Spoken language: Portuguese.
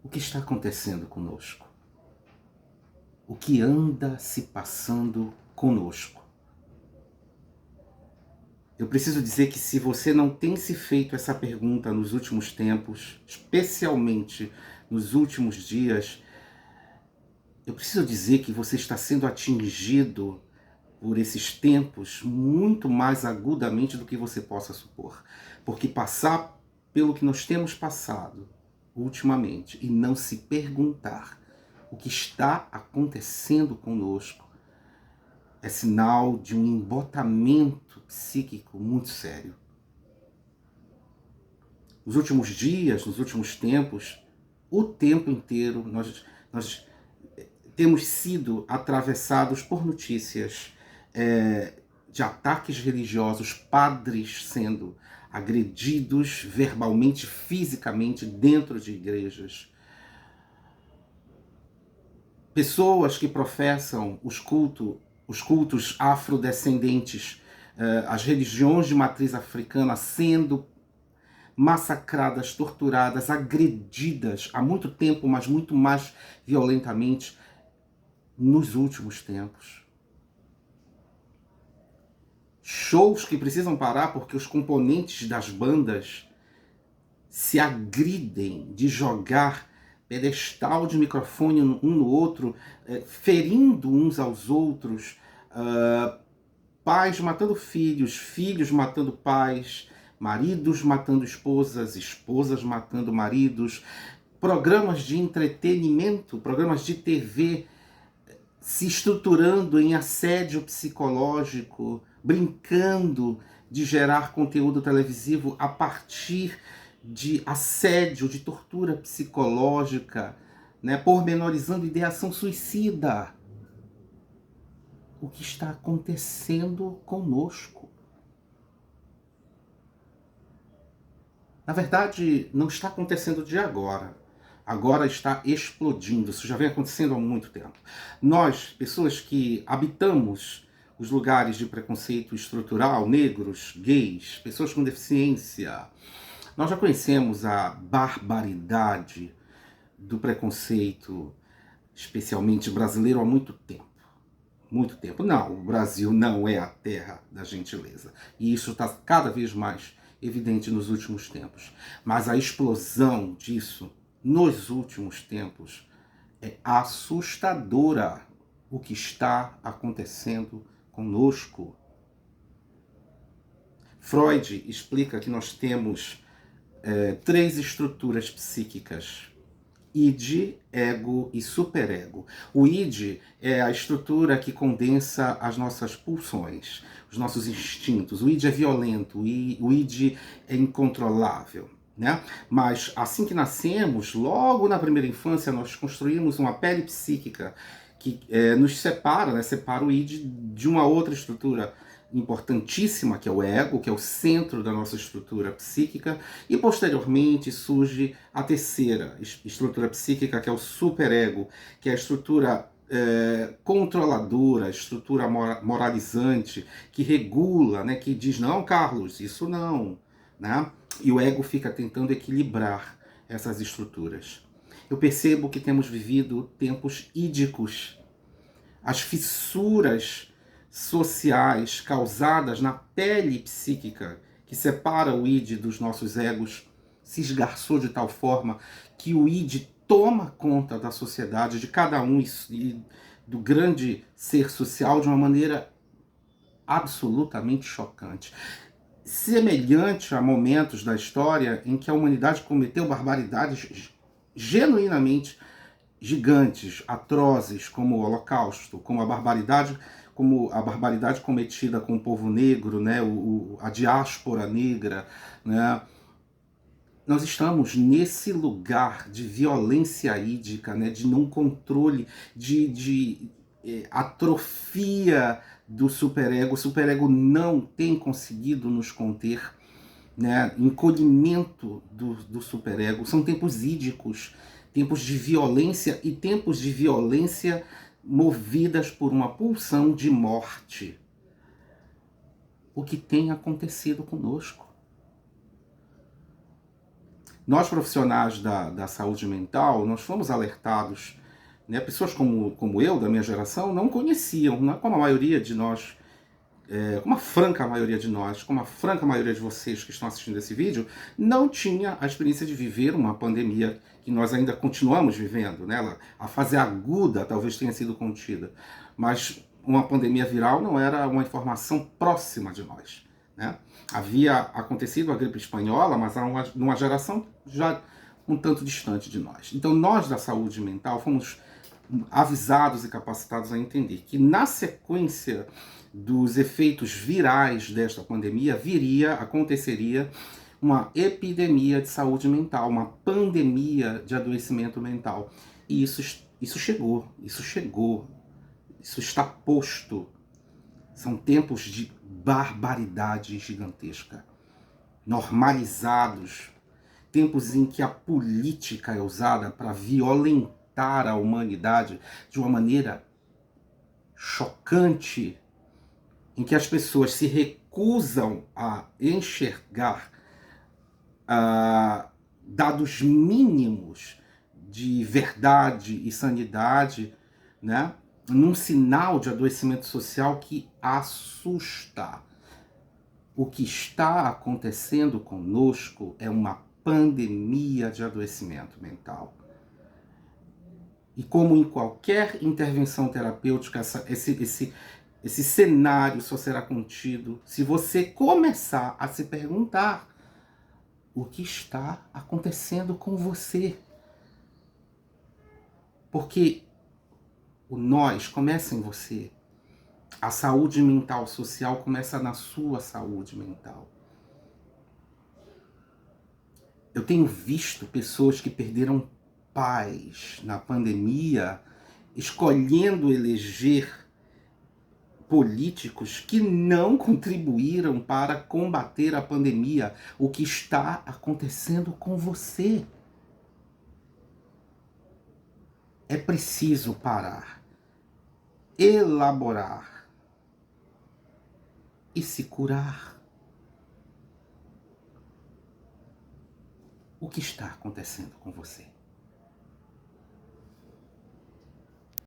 O que está acontecendo conosco? O que anda se passando conosco? Eu preciso dizer que se você não tem se feito essa pergunta nos últimos tempos, especialmente nos últimos dias, eu preciso dizer que você está sendo atingido por esses tempos muito mais agudamente do que você possa supor. Porque passar pelo que nós temos passado ultimamente e não se perguntar o que está acontecendo conosco é sinal de um embotamento psíquico muito sério. Nos últimos dias, nos últimos tempos, o tempo inteiro nós temos sido atravessados por notícias de ataques religiosos, padres sendo agredidos verbalmente, fisicamente dentro de igrejas, pessoas que professam os cultos afrodescendentes, as religiões de matriz africana sendo massacradas, torturadas, agredidas há muito tempo, mas muito mais violentamente nos últimos tempos. Shows que precisam parar porque os componentes das bandas se agridem de jogar pedestal de microfone um no outro, ferindo uns aos outros, pais matando filhos, filhos matando pais, maridos matando esposas, esposas matando maridos, programas de entretenimento, programas de TV se estruturando em assédio psicológico, brincando de gerar conteúdo televisivo a partir de assédio, de tortura psicológica, né, pormenorizando ideação suicida. O que está acontecendo conosco? Na verdade, não está acontecendo de agora. Agora está explodindo. Isso já vem acontecendo há muito tempo. Nós, pessoas que habitamos os lugares de preconceito estrutural, negros, gays, pessoas com deficiência, nós já conhecemos a barbaridade do preconceito, especialmente brasileiro, há muito tempo. Muito tempo. Não, o Brasil não é a terra da gentileza. E isso está cada vez mais evidente nos últimos tempos. Mas a explosão disso nos últimos tempos é assustadora. O que está acontecendo conosco. Freud explica que nós temos três estruturas psíquicas: id, ego e superego. O id é a estrutura que condensa as nossas pulsões, os nossos instintos. O id é violento, o id é incontrolável, né? Mas assim que nascemos, logo na primeira infância, nós construímos uma pele psíquica que nos separa, né? Separa o id de uma outra estrutura importantíssima, que é o ego, que é o centro da nossa estrutura psíquica, e posteriormente surge a terceira estrutura psíquica, que é o superego, que é a estrutura controladora, a estrutura moralizante, que regula, né, que diz, não, Carlos, isso não, né? E o ego fica tentando equilibrar essas estruturas. Eu percebo que temos vivido tempos ídicos. As fissuras sociais causadas na pele psíquica que separa o id dos nossos egos se esgarçou de tal forma que o id toma conta da sociedade, de cada um e do grande ser social de uma maneira absolutamente chocante. Semelhante a momentos da história em que a humanidade cometeu barbaridades genuinamente gigantes, atrozes, como o Holocausto, como a barbaridade cometida com o povo negro, né, a diáspora negra, né. Nós estamos nesse lugar de violência ídica, né, de não controle, de atrofia do superego. O superego não tem conseguido nos conter, né, encolhimento do superego. São tempos ídicos, tempos de violência e tempos de violência movidas por uma pulsão de morte. O que tem acontecido conosco? Nós, profissionais da saúde mental, nós fomos alertados, né? Pessoas como eu, da minha geração, não conheciam, né? Como a maioria de nós, como a franca maioria de nós, como a franca maioria de vocês que estão assistindo esse vídeo, não tinha a experiência de viver uma pandemia que nós ainda continuamos vivendo, né? A fase aguda talvez tenha sido contida, mas uma pandemia viral não era uma informação próxima de nós, né? Havia acontecido a gripe espanhola, mas numa geração já um tanto distante de nós. Então nós da saúde mental fomos avisados e capacitados a entender que na sequência dos efeitos virais desta pandemia aconteceria uma epidemia de saúde mental, uma pandemia de adoecimento mental. E isso chegou, isso está posto. São tempos de barbaridade gigantesca, normalizados, tempos em que a política é usada para violentar a humanidade de uma maneira chocante, em que as pessoas se recusam a enxergar dados mínimos de verdade e sanidade, né? Num sinal de adoecimento social que assusta. O que está acontecendo conosco é uma pandemia de adoecimento mental. E como em qualquer intervenção terapêutica, esse cenário só será contido se você começar a se perguntar o que está acontecendo com você. Porque o nós começa em você. A saúde mental social começa na sua saúde mental. Eu tenho visto pessoas que perderam pais na pandemia, escolhendo eleger políticos que não contribuíram para combater a pandemia. O que está acontecendo com você? É preciso parar, elaborar e se curar. O que está acontecendo com você?